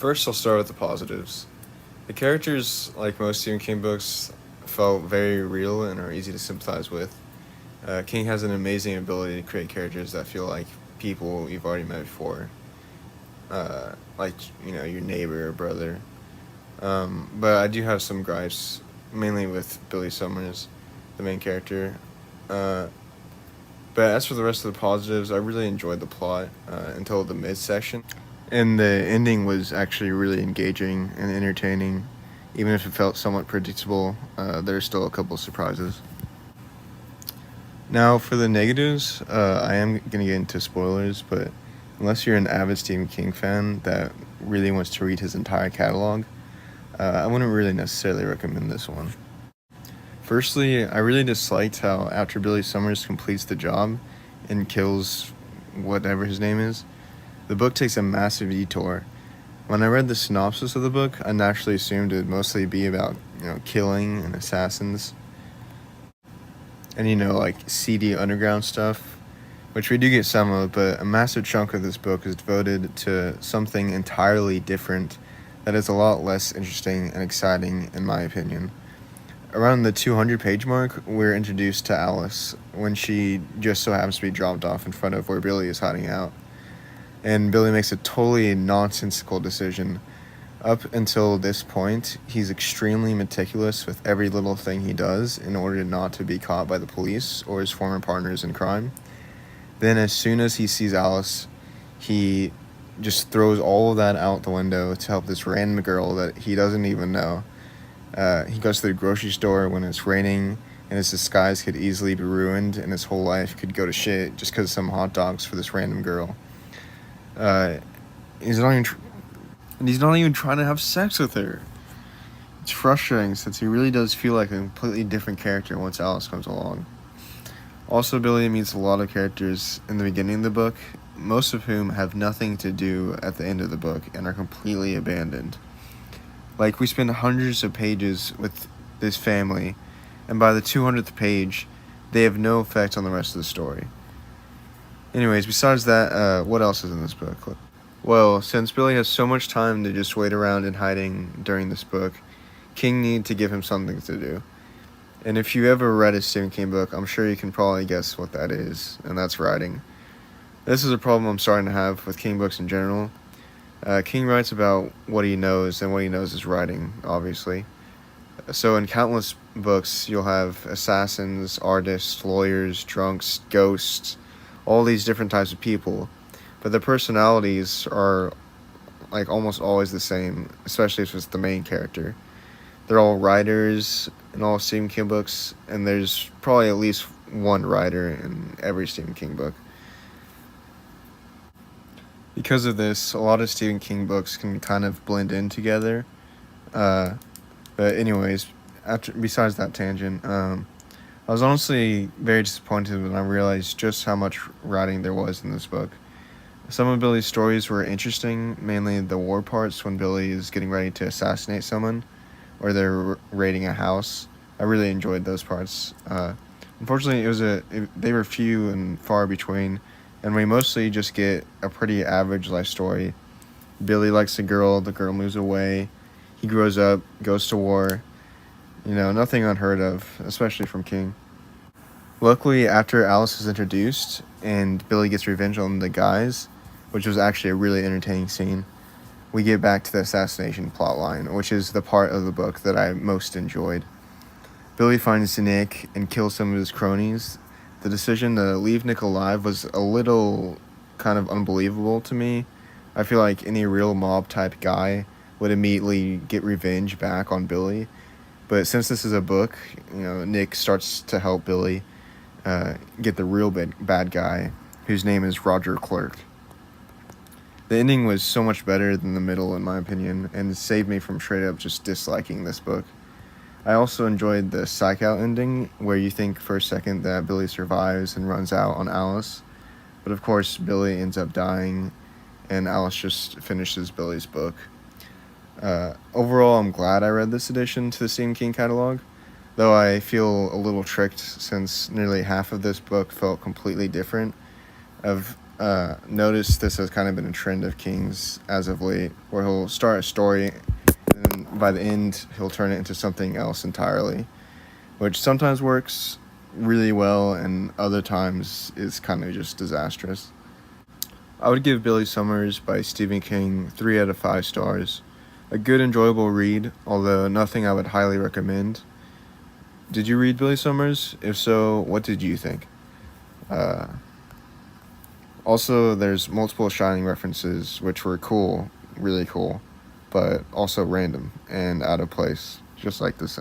First, I'll start with the positives. The characters, like most Stephen King books, felt very real and are easy to sympathize with. King has an amazing ability to create characters that feel like people you've already met before, like your neighbor or brother. But I do have some gripes, mainly with Billy Summers, the main character. Uh, but as for the rest of the positives, I really enjoyed the plot until the midsection. And the ending was actually really engaging and entertaining. Even if it felt somewhat predictable, there's still a couple surprises. Now, for the negatives, I am going to get into spoilers, but unless you're an avid Stephen King fan that really wants to read his entire catalog, I wouldn't really necessarily recommend this one. Firstly, I really disliked how after Billy Summers completes the job and kills whatever his name is, the book takes a massive detour. When I read the synopsis of the book, I naturally assumed it would mostly be about, killing and assassins and, like seedy underground stuff, which we do get some of, but a massive chunk of this book is devoted to something entirely different that is a lot less interesting and exciting, in my opinion. Around the 200 page mark, we're introduced to Alice when she just so happens to be dropped off in front of where Billy is hiding out. And Billy makes a totally nonsensical decision. Up until this point, he's extremely meticulous with every little thing he does in order not to be caught by the police or his former partners in crime. Then as soon as he sees Alice, he just throws all of that out the window to help this random girl that he doesn't even know. He goes to the grocery store when it's raining, and his disguise could easily be ruined, and his whole life could go to shit just because of some hot dogs for this random girl. Uh, he's not even, and he's not even trying to have sex with her. It's frustrating since he really does feel like a completely different character once Alice comes along. Also, Billy meets a lot of characters in the beginning of the book, most of whom have nothing to do at the end of the book and are completely abandoned. Like, we spend hundreds of pages with this family, and by the 200th page, they have no effect on the rest of the story. Anyways, besides that, what else is in this book? Well, since Billy has so much time to just wait around in hiding during this book, King needed to give him something to do. And if you ever read a Stephen King book, I'm sure you can probably guess what that is, and that's writing. This is a problem I'm starting to have with King books in general. King writes about what he knows, and what he knows is writing, obviously. So in countless books, you'll have assassins, artists, lawyers, drunks, ghosts, all these different types of people. But their personalities are like almost always the same, especially if it's the main character. They're all writers in all Stephen King books, and there's probably at least one writer in every Stephen King book. Because of this, a lot of Stephen King books can kind of blend in together. But anyways, besides that tangent, I was honestly very disappointed when I realized just how much writing there was in this book. Some of Billy's stories were interesting, mainly the war parts when Billy is getting ready to assassinate someone, or they're raiding a house. I really enjoyed those parts. Unfortunately, they were few and far between, and we mostly just get a pretty average life story. Billy likes a girl, the girl moves away, he grows up, goes to war. Nothing unheard of, especially from King. Luckily, after Alice is introduced and Billy gets revenge on the guys, which was actually a really entertaining scene, we get back to the assassination plotline, which is the part of the book that I most enjoyed. Billy finds Nick and kills some of his cronies. The decision to leave Nick alive was a little kind of unbelievable to me. I feel like any real mob type guy would immediately get revenge back on Billy. But since this is a book, Nick starts to help Billy get the real bad guy, whose name is Roger Clerk. The ending was so much better than the middle, in my opinion, and saved me from straight up just disliking this book. I also enjoyed the Psych Out ending, where you think for a second that Billy survives and runs out on Alice. But of course, Billy ends up dying, and Alice just finishes Billy's book. Overall, I'm glad I read this addition to the Stephen King catalog, though I feel a little tricked since nearly half of this book felt completely different. noticed this has kind of been a trend of King's as of late, where he'll start a story and then by the end he'll turn it into something else entirely, which sometimes works really well and other times is kind of just disastrous. I would give Billy Summers by Stephen King 3 out of 5 stars. A good, enjoyable read, although nothing I would highly recommend. Did you read Billy Summers? If so, what did you think? Also, there's multiple Shining references, which were cool, really cool, but also random and out of place, just like this.